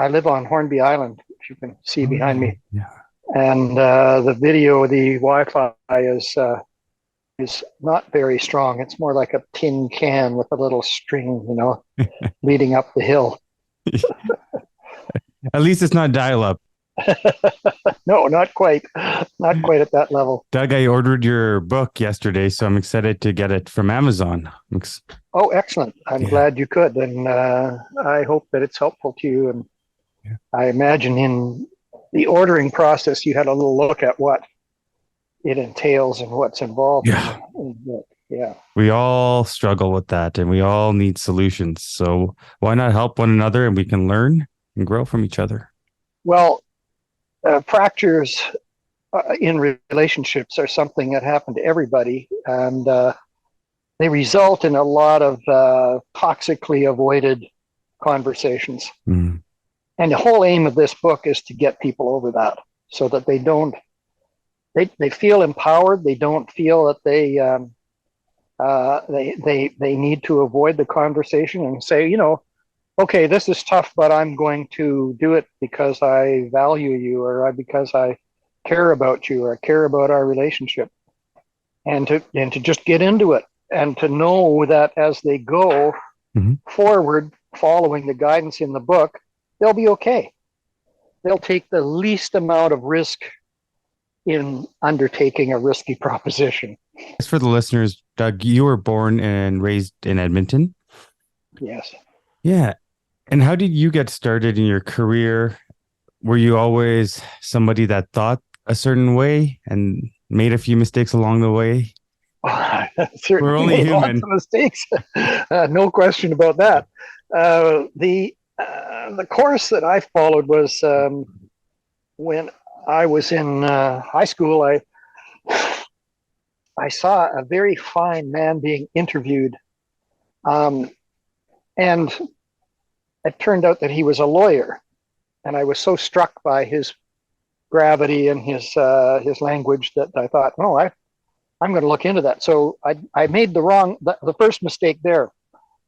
I live on Hornby Island, if you can see Oh, behind yeah. me, Yeah. and the Wi-Fi is not very strong. It's more like a tin can with a little string, leading up the hill. At least it's not dial up. No, not quite, not quite at that level. Doug, I ordered your book yesterday, so I'm excited to get it from Amazon. Oh, excellent! I'm Yeah. glad you could, and I hope that it's helpful to you. And Yeah. I imagine in the ordering process, you had a little look at what it entails and what's involved in Yeah. the book. Yeah. We all struggle with that and we all need solutions. So why not help one another and we can learn and grow from each other? Well, fractures in relationships are something that happen to everybody, and they result in a lot of toxically avoided conversations. Mm. And the whole aim of this book is to get people over that, so that they feel empowered. They don't feel that they need to avoid the conversation and say, okay, this is tough, but I'm going to do it because I value you, or because I care about you, or I care about our relationship, and to just get into it, and to know that as they go Mm-hmm. forward, following the guidance in the book, they'll be okay. They'll take the least amount of risk in undertaking a risky proposition. As for the listeners, Doug, you were born and raised in Edmonton. Yes. Yeah. And how did you get started in your career? Were you always somebody that thought a certain way and made a few mistakes along the way? We're Certainly only made lots human. of mistakes. No question about that. The course that I followed was when I was in high school. I saw a very fine man being interviewed, um, and it turned out that he was a lawyer. And I was so struck by his gravity and his language that I thought, no, I'm going to look into that. So I made the first mistake there.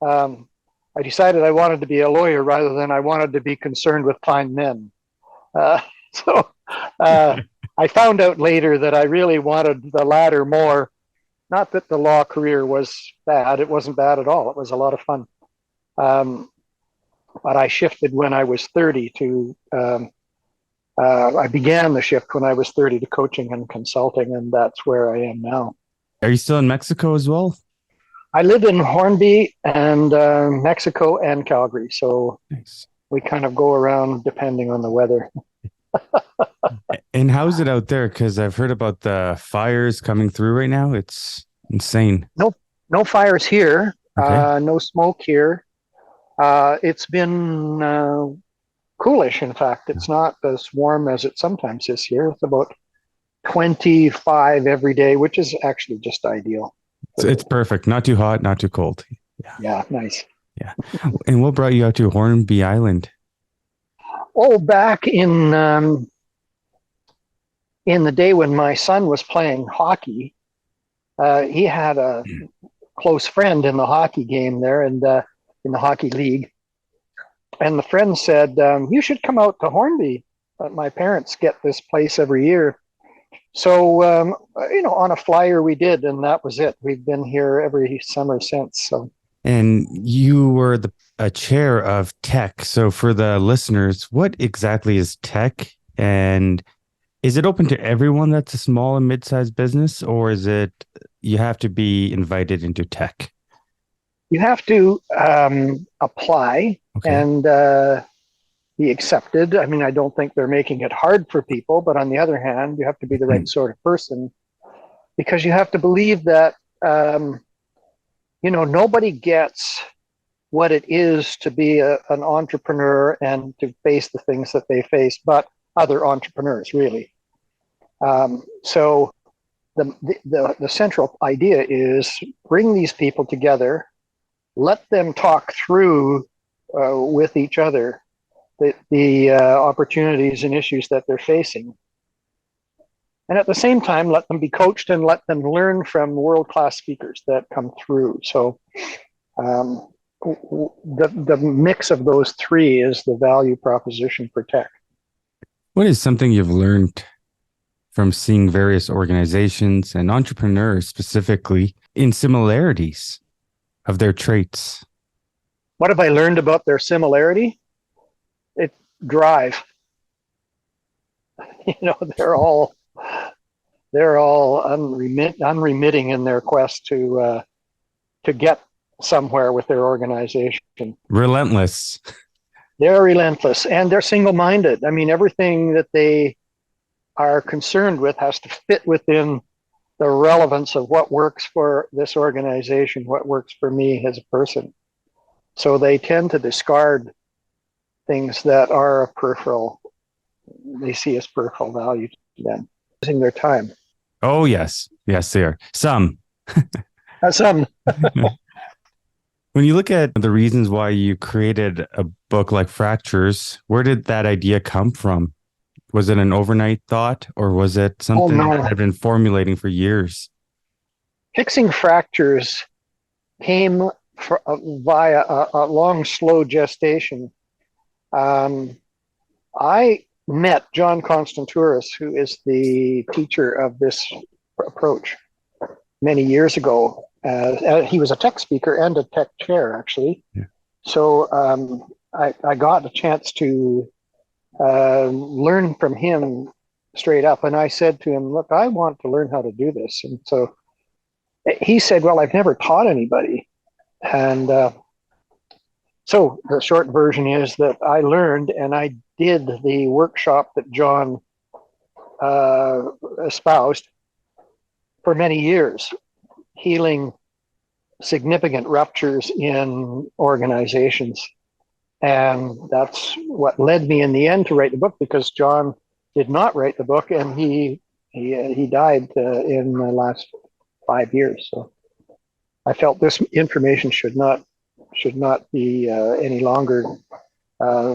I decided I wanted to be a lawyer rather than I wanted to be concerned with fine men. Uh, so I found out later that I really wanted the latter more. Not that the law career was bad. It wasn't bad at all. It was a lot of fun. But I shifted when I was 30 to, I began the shift when I was 30 to coaching and consulting, and that's where I am now. Are you still in Mexico as well? I live in Hornby and Mexico and Calgary. So Nice. we kind of go around depending on the weather. And how's it out there? Because I've heard about the fires coming through right now. It's insane. No fires here, Okay. no smoke here. It's been coolish. In fact, it's not as warm as it sometimes is here. It's about 25 every day, which is actually just ideal. So it's perfect. Not too hot, not too cold. Yeah. Yeah, nice. Yeah. And what brought you out to Hornby Island? Oh, back in the day when my son was playing hockey, he had a close friend in the hockey game there, and in the hockey league. And the friend said, "You should come out to Hornby. My parents get this place every year." So, on a flyer we did, and that was it. We've been here every summer since. So, And you were a chair of tech. So for the listeners, what exactly is tech? And is it open to everyone that's a small and mid-sized business, or is it you have to be invited into tech? you have to apply Okay. and be accepted. I mean, I don't think they're making it hard for people, but on the other hand, you have to be the right Hmm. sort of person, because you have to believe that nobody gets what it is to be an entrepreneur and to face the things that they face, but other entrepreneurs, really. So the central idea is bring these people together, let them talk through with each other the opportunities and issues that they're facing. And at the same time, let them be coached and let them learn from world-class speakers that come through. So um, the mix of those three is the value proposition for tech. What is something you've learned from seeing various organizations and entrepreneurs specifically in similarities of their traits? What have I learned about their similarity? It drive. They're all unremitting in their quest to get somewhere with their organization. Relentless. They're relentless and they're single-minded. I mean, everything that they are concerned with has to fit within the relevance of what works for this organization, what works for me as a person. So they tend to discard things that are they see as peripheral value to them, using their time. Oh, yes. Yes, they are. Some. Some. When you look at the reasons why you created a book like Fractures, where did that idea come from? Was it an overnight thought, or was it something that had been formulating for years? Fixing Fractures came via a long, slow gestation. I met John Constantouris, who is the teacher of this approach, many years ago. He was a tech speaker and a tech chair, actually. Yeah. So I got a chance to learn from him straight up. And I said to him, look, I want to learn how to do this. And so he said, well, I've never taught anybody. And so the short version is that I learned and I did the workshop that John espoused for many years, healing significant ruptures in organizations. And that's what led me in the end to write the book, because John did not write the book, and he died in the last 5 years. So I felt this information should not be any longer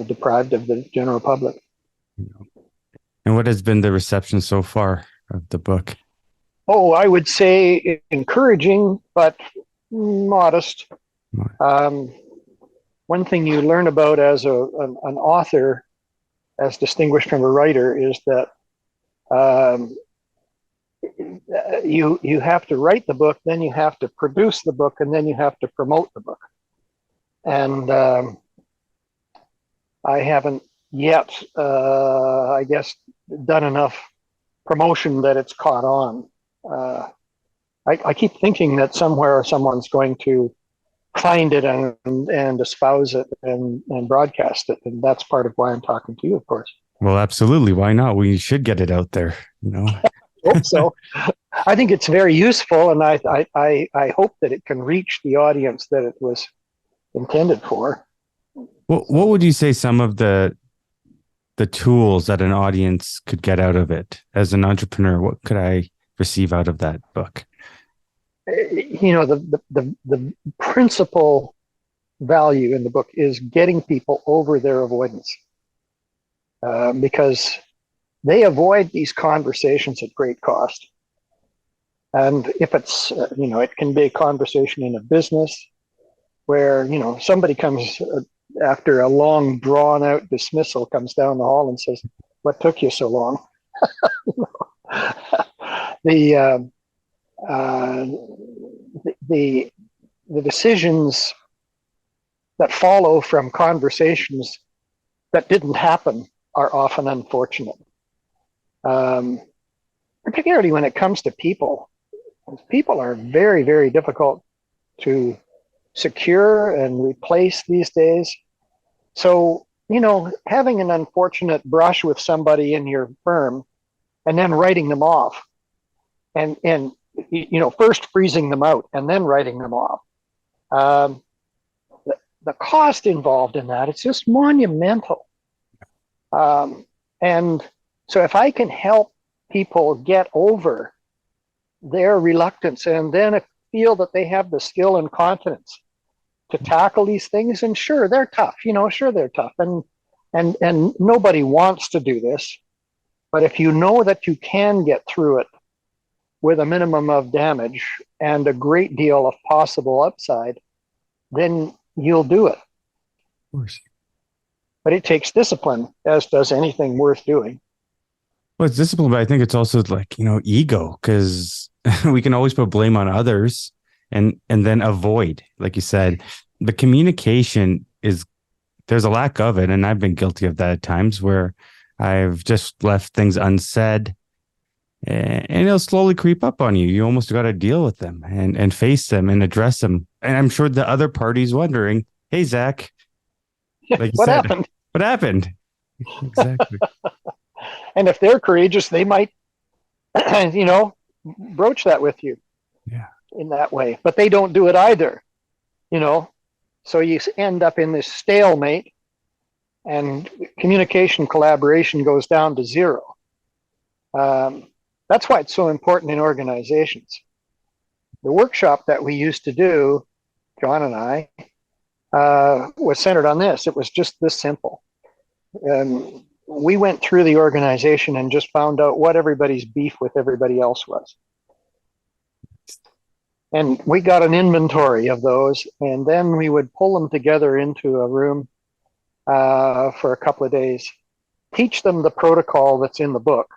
deprived of the general public. And what has been the reception so far of the book? Oh, I would say encouraging, but modest. One thing you learn about as an author, as distinguished from a writer, is that you have to write the book, then you have to produce the book, and then you have to promote the book. And I haven't yet, I guess, done enough promotion that it's caught on. I keep thinking that somewhere someone's going to find it and espouse it and broadcast it. And that's part of why I'm talking to you, of course. Well, absolutely. Why not? We should get it out there, Hope so. I think it's very useful, and I hope that it can reach the audience that it was intended for. What would you say some of the tools that an audience could get out of it as an entrepreneur? What could I receive out of that book? The principal value in the book is getting people over their avoidance, because they avoid these conversations at great cost. And if it's, it can be a conversation in a business where, somebody comes after a long drawn out dismissal, comes down the hall and says, "What took you so long?" The decisions that follow from conversations that didn't happen are often unfortunate, particularly when it comes to people. People are very, very difficult to secure and replace these days. So, having an unfortunate brush with somebody in your firm and then writing them off and first freezing them out and then writing them off. The cost involved in that, it's just monumental. And so if I can help people get over their reluctance and then feel that they have the skill and confidence to tackle these things, and sure, they're tough, they're tough. And nobody wants to do this. But if you know that you can get through it with a minimum of damage and a great deal of possible upside, then you'll do it. Of course. But it takes discipline, as does anything worth doing. Well, it's discipline, but I think it's also like, ego, because we can always put blame on others and then avoid, like you said, the communication is there's a lack of it. And I've been guilty of that at times where I've just left things unsaid and it'll slowly creep up on you. You almost got to deal with them and face them and address them. And I'm sure the other party's wondering, hey, Zach, like you What said, happened? what happened? Exactly. And if they're courageous, they might, broach that with you Yeah. in that way. But they don't do it either, you know. So you end up in this stalemate, and communication collaboration goes down to zero. That's why it's so important in organizations. The workshop that we used to do, John and I, was centered on this. It was just this simple. We went through the organization and just found out what everybody's beef with everybody else was. And we got an inventory of those, and then we would pull them together into a room for a couple of days, teach them the protocol that's in the book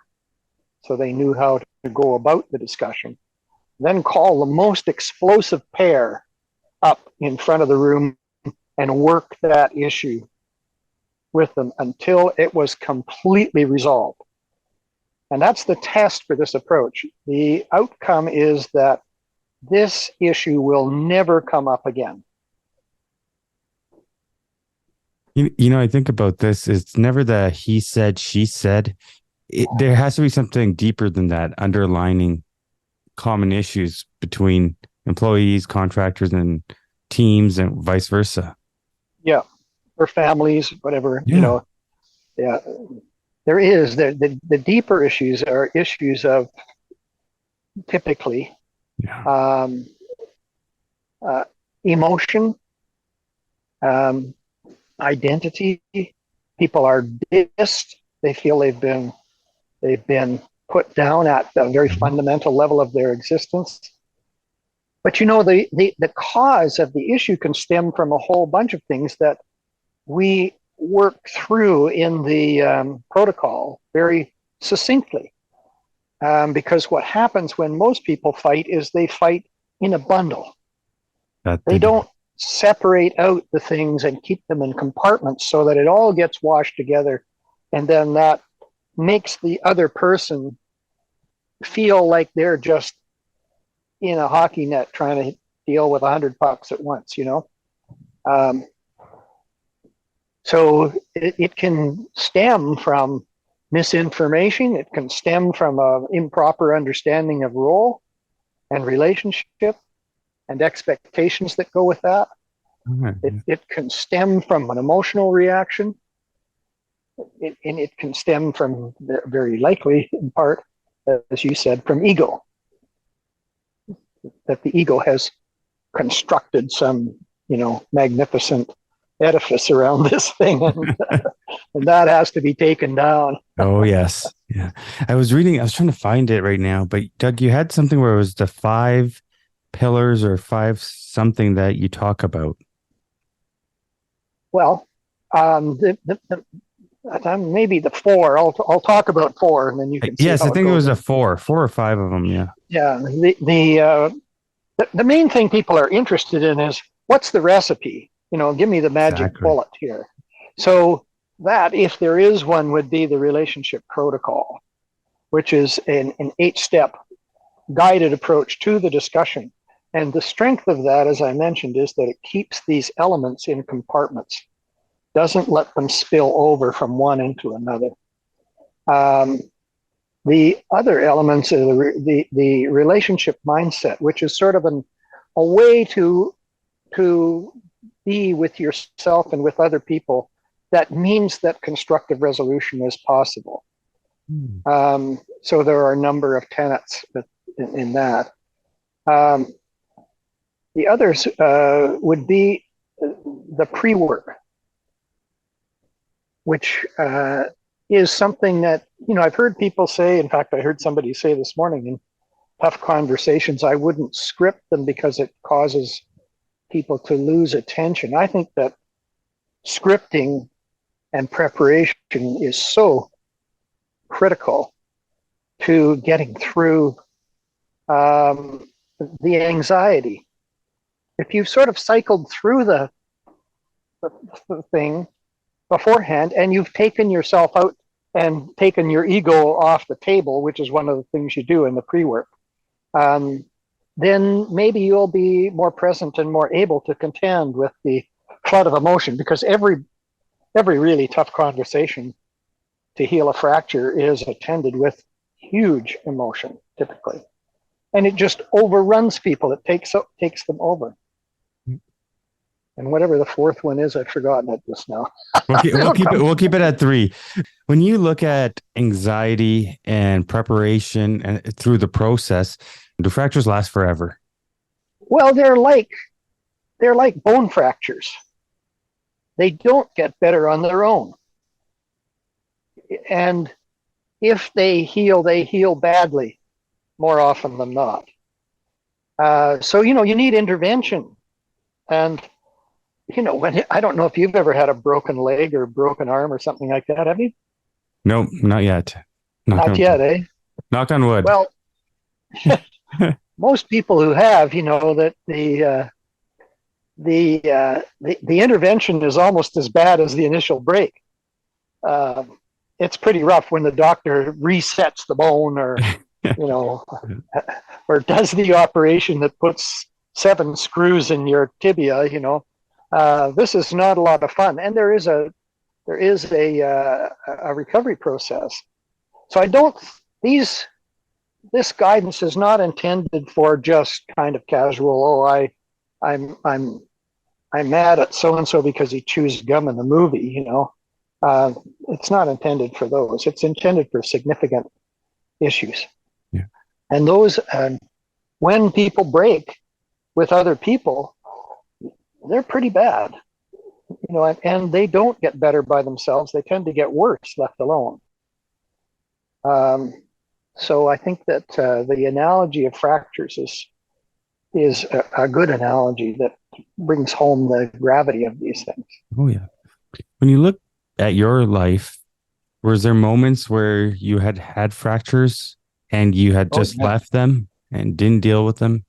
so they knew how to go about the discussion, then call the most explosive pair up in front of the room and work that issue with them until it was completely resolved. And that's the test for this approach. The outcome is that this issue will never come up again. I think about this. It's never the he said, she said. There has to be something deeper than that, underlining common issues between employees, contractors, and teams, and vice versa. Yeah, or families, whatever, Yeah. Yeah, there is. The deeper issues are issues of typically Yeah. Emotion, identity. People are dissed. They feel they've been put down at a very fundamental level of their existence. But the cause of the issue can stem from a whole bunch of things that we work through in the protocol very succinctly. Because what happens when most people fight is they fight in a bundle. They don't separate out the things and keep them in compartments so that it all gets washed together. And then that makes the other person feel like they're just in a hockey net trying to deal with 100 pucks at once, So it can stem from misinformation. It can stem from an improper understanding of role and relationship and expectations that go with that. Right. It can stem from an emotional reaction. And it can stem from, very likely in part, as you said, from ego. That the ego has constructed some, magnificent edifice around this thing, and that has to be taken down. Oh, yes. Yeah. I was trying to find it right now, but Doug, you had something where it was the 5 pillars or 5 something that you talk about. Well, maybe the 4. I'll talk about 4, and then you can see. Yes, I think it was a 4 or 5 of them. Yeah. Yeah. The main thing people are interested in is, what's the recipe? Give me the magic bullet here. So that, if there is one, would be the relationship protocol, which is an 8-step guided approach to the discussion. And the strength of that, as I mentioned, is that it keeps these elements in compartments, doesn't let them spill over from one into another. The other elements are the relationship mindset, which is sort of a way to be with yourself and with other people. That means that constructive resolution is possible. So there are a number of tenets in that. The others would be the pre-work, which is something that, I've heard people say. In fact, I heard somebody say this morning in tough conversations, I wouldn't script them because it causes people to lose attention. I think that scripting and preparation is so critical to getting through the anxiety. If you've sort of cycled through the thing beforehand and you've taken yourself out and taken your ego off the table, which is one of the things you do in the pre-work, then maybe you'll be more present and more able to contend with the flood of emotion, because every really tough conversation to heal a fracture is attended with huge emotion, typically. And it just overruns people. It takes them over. And whatever the fourth one is, I've forgotten it just now. We'll keep it at 3. When you look at anxiety and preparation and through the process, do fractures last forever? Well, they're like bone fractures. They don't get better on their own. And if they heal badly more often than not. So, you need intervention. And, I don't know if you've ever had a broken leg or broken arm or something like that, have you? No, not yet. Not yet, eh? Knock on wood. Well, most people who have, that the intervention is almost as bad as the initial break. It's pretty rough when the doctor resets the bone or, or does the operation that puts 7 screws in your tibia. This is not a lot of fun, and there is a recovery process. So this guidance is not intended for just kind of casual. I'm mad at so and so because he chews gum in the movie. It's not intended for those. It's intended for significant issues. Yeah. And those, when people break with other people, they're pretty bad. And they don't get better by themselves. They tend to get worse left alone. So I think that the analogy of fractures is a good analogy that brings home the gravity of these things. Oh, yeah. When you look at your life, was there moments where you had fractures and you had just left them and didn't deal with them?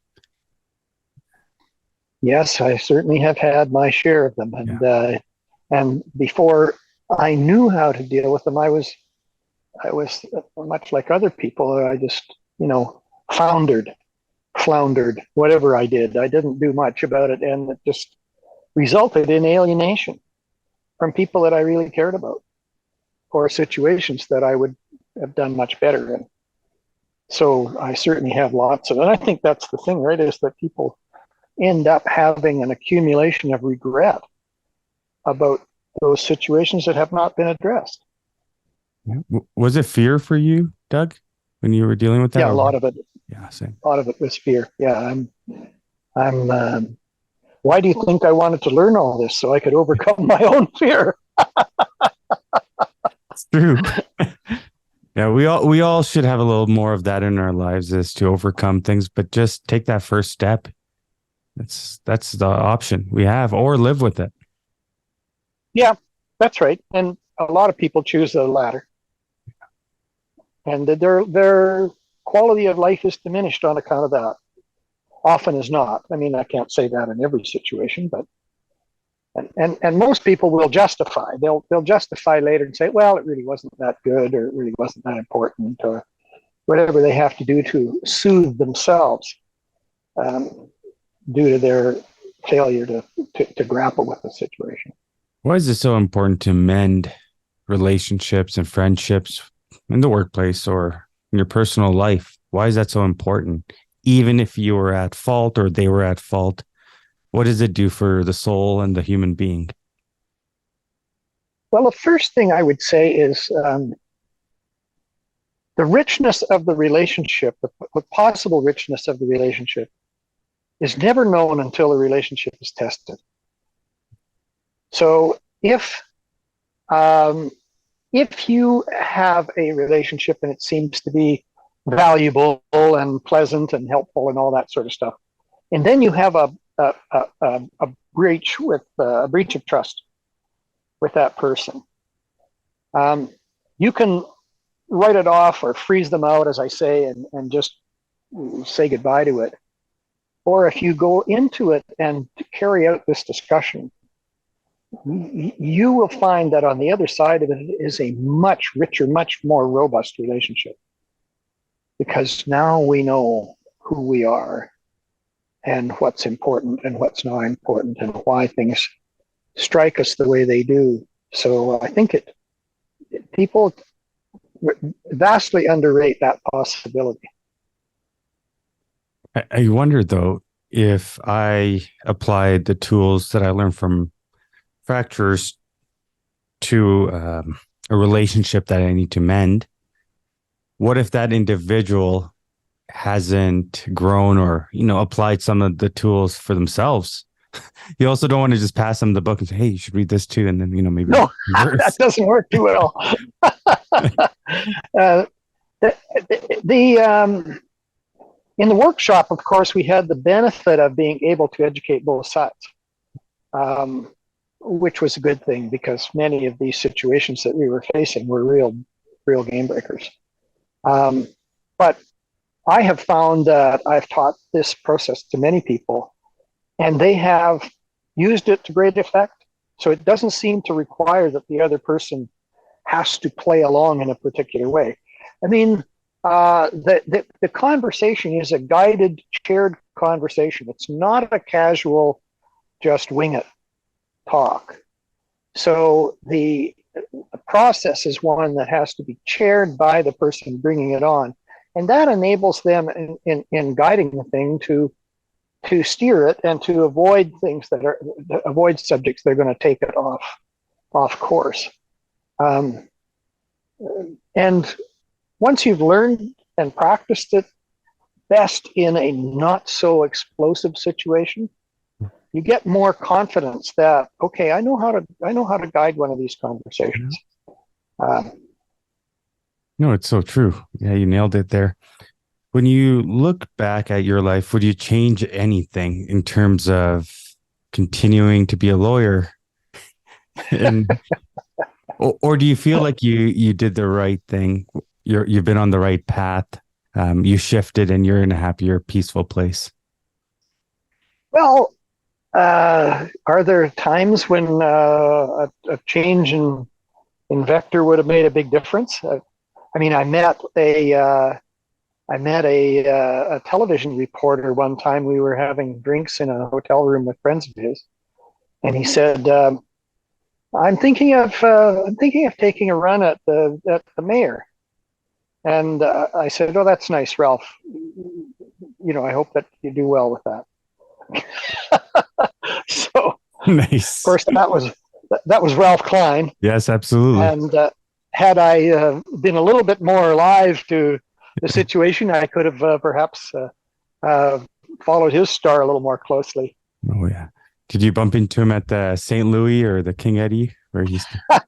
Yes, I certainly have had my share of them. And before I knew how to deal with them, I was much like other people. I just, floundered, whatever I did. I didn't do much about it, and it just resulted in alienation from people that I really cared about, or situations that I would have done much better in. So I certainly have lots of it. And I think that's the thing, right, is that people end up having an accumulation of regret about those situations that have not been addressed. Was it fear for you, Doug, when you were dealing with that? Yeah, a lot of it. Yeah, same. A lot of it was fear. Yeah, why do you think I wanted to learn all this? So I could overcome my own fear. It's true. Yeah, we all should have a little more of that in our lives, is to overcome things, but just take that first step. That's the option we have, or live with it. Yeah, that's right. And a lot of people choose the latter. And their quality of life is diminished on account of that. Often is not. I mean, I can't say that in every situation, but and most people will justify. They'll justify later and say, well, it really wasn't that good, or it really wasn't that important, or whatever they have to do to soothe themselves due to their failure to grapple with the situation. Why is it so important to mend relationships and friendships in the workplace or in your personal life? Why is that so important? Even if you were at fault or they were at fault, what does it do for the soul and the human being? Well, the first thing I would say is the richness of the relationship, the possible richness of the relationship, is never known until the relationship is tested. So if you have a relationship and it seems to be valuable and pleasant and helpful and all that sort of stuff, and then you have a a breach of trust with that person. You can write it off or freeze them out, as I say, and just say goodbye to it. Or if you go into it and carry out this discussion, you will find that on the other side of it is a much richer, much more robust relationship. Because now we know who we are and what's important and what's not important and why things strike us the way they do. So I think people vastly underrate that possibility. I wonder, though, if I applied the tools that I learned from fractures to a relationship that I need to mend, what if that individual hasn't grown or, applied some of the tools for themselves? You also don't want to just pass them the book and say, hey, you should read this too. And then, maybe. No, that doesn't work too well. In the workshop, of course, we had the benefit of being able to educate both sides, which was a good thing because many of these situations that we were facing were real game breakers. But I have found that I've taught this process to many people, and they have used it to great effect. So it doesn't seem to require that the other person has to play along in a particular way. I mean, the conversation is a guided, shared conversation. It's not a casual, just wing it talk. So the process is one that has to be chaired by the person bringing it on. And that enables them in guiding the thing to steer it and to avoid things avoid subjects that are going to take it off course. And once you've learned and practiced it best in a not so explosive situation, you get more confidence that, okay, I know how to guide one of these conversations. No, it's so true. Yeah, you nailed it there. When you look back at your life, would you change anything in terms of continuing to be a lawyer? And or do you feel like you did the right thing? You've been on the right path. You shifted and you're in a happier, peaceful place. Well, are there times when a change in vector would have made a big difference? I mean, I met a television reporter one time. We were having drinks in a hotel room with friends of his, and he said, "I'm thinking of taking a run at the mayor." And I said, "Oh, that's nice, Ralph. I hope that you do well with that." So, nice. Of course, that was Ralph Klein. Yes, absolutely. And had I been a little bit more alive to the situation, I could have perhaps followed his star a little more closely. Oh yeah. Did you bump into him at the St. Louis or the King Eddie? Where he's?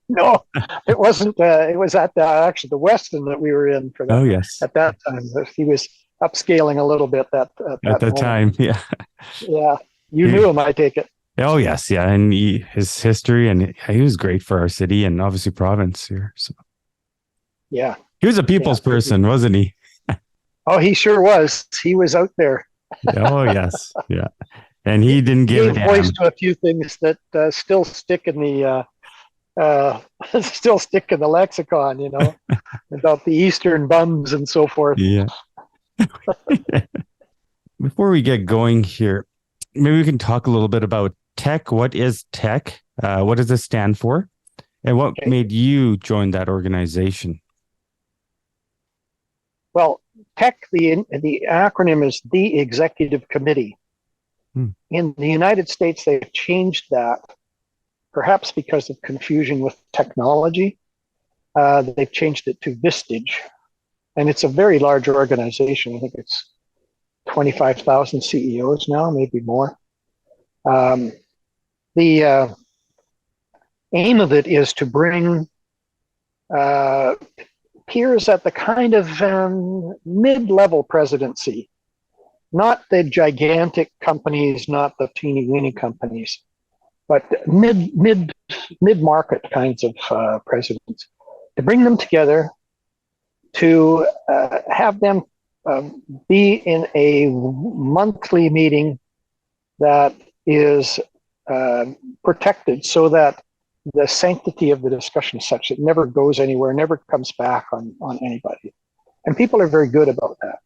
No, it wasn't. It was at actually the Westin that we were in for that. Oh yes. At that time, he was upscaling a little bit. At that time, yeah. Yeah, you knew him, I take it. Oh yes, yeah, and his history, and he was great for our city and obviously province here. So yeah, he was a people's person, wasn't he? Oh, he sure was. He was out there. Oh yes, yeah, and he didn't give gave voice to a few things that still stick in the lexicon. About the Eastern bums and so forth. Yeah. Before we get going here, maybe we can talk a little bit about tech. What is tech? What does it stand for? And what made you join that organization? Well, tech, the acronym is the Executive Committee. In the United States, they've changed that, perhaps because of confusion with technology. They've changed it to Vistage. And it's a very large organization. I think it's 25,000 CEOs now, maybe more. The aim of it is to bring peers at the kind of mid-level presidency not the gigantic companies, not the teeny weeny companies, but mid market kinds of presidents, to bring them together, to have them be in a monthly meeting that is protected, so that the sanctity of the discussion is such that it never goes anywhere, never comes back on anybody. And people are very good about that.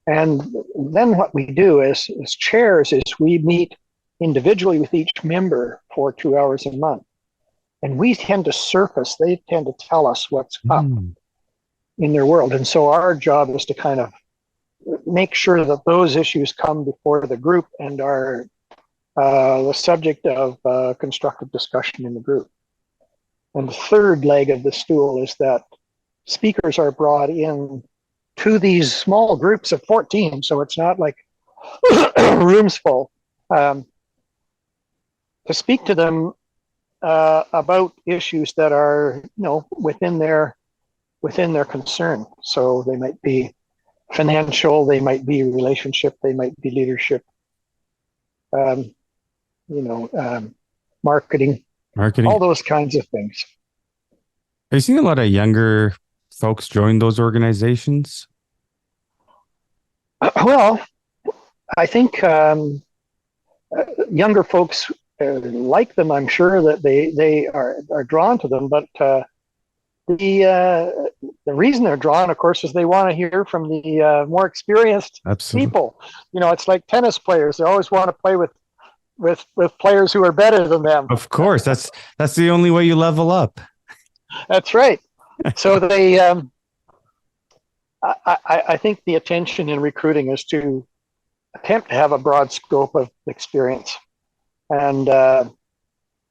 And then what we do as chairs is we meet individually with each member for 2 hours a month. And we tend to surface, they tend to tell us what's up in their world. And so our job is to kind of make sure that those issues come before the group and are the subject of constructive discussion in the group. And the third leg of the stool is that speakers are brought in to these small groups of 14, so it's not like rooms full, to speak to them about issues that are, within their concern. So they might be financial, they might be relationship, they might be leadership, marketing, all those kinds of things. Are you seeing a lot of younger folks join those organizations? Well, I think younger folks like them. I'm sure that they are drawn to them, but the reason they're drawn, of course, is they want to hear from the more experienced people. It's like tennis players; they always want to play with players who are better than them. Of course, that's the only way you level up. That's right. So they, I think the attention in recruiting is to attempt to have a broad scope of experience, and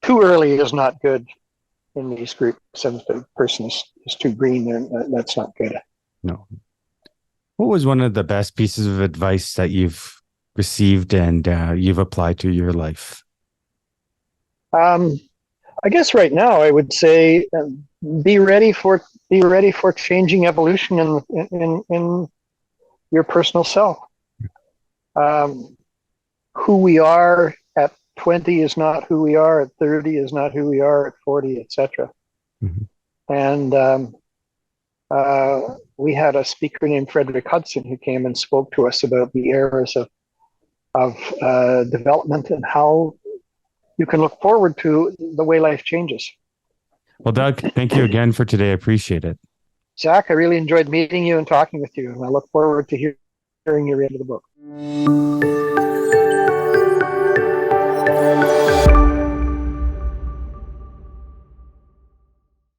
too early is not good in these groups. If the person is too green, then that's not good. No. What was one of the best pieces of advice that you've received and you've applied to your life? I guess right now I would say be ready for changing evolution in your personal self. Who we are at 20 is not who we are at 30, is not who we are at 40, etc. Mm-hmm. And we had a speaker named Frederick Hudson who came and spoke to us about the eras of development and how you can look forward to the way life changes. Well, Doug, thank you again for today. I appreciate it. Zach, I really enjoyed meeting you and talking with you, and I look forward to hearing your end of the book.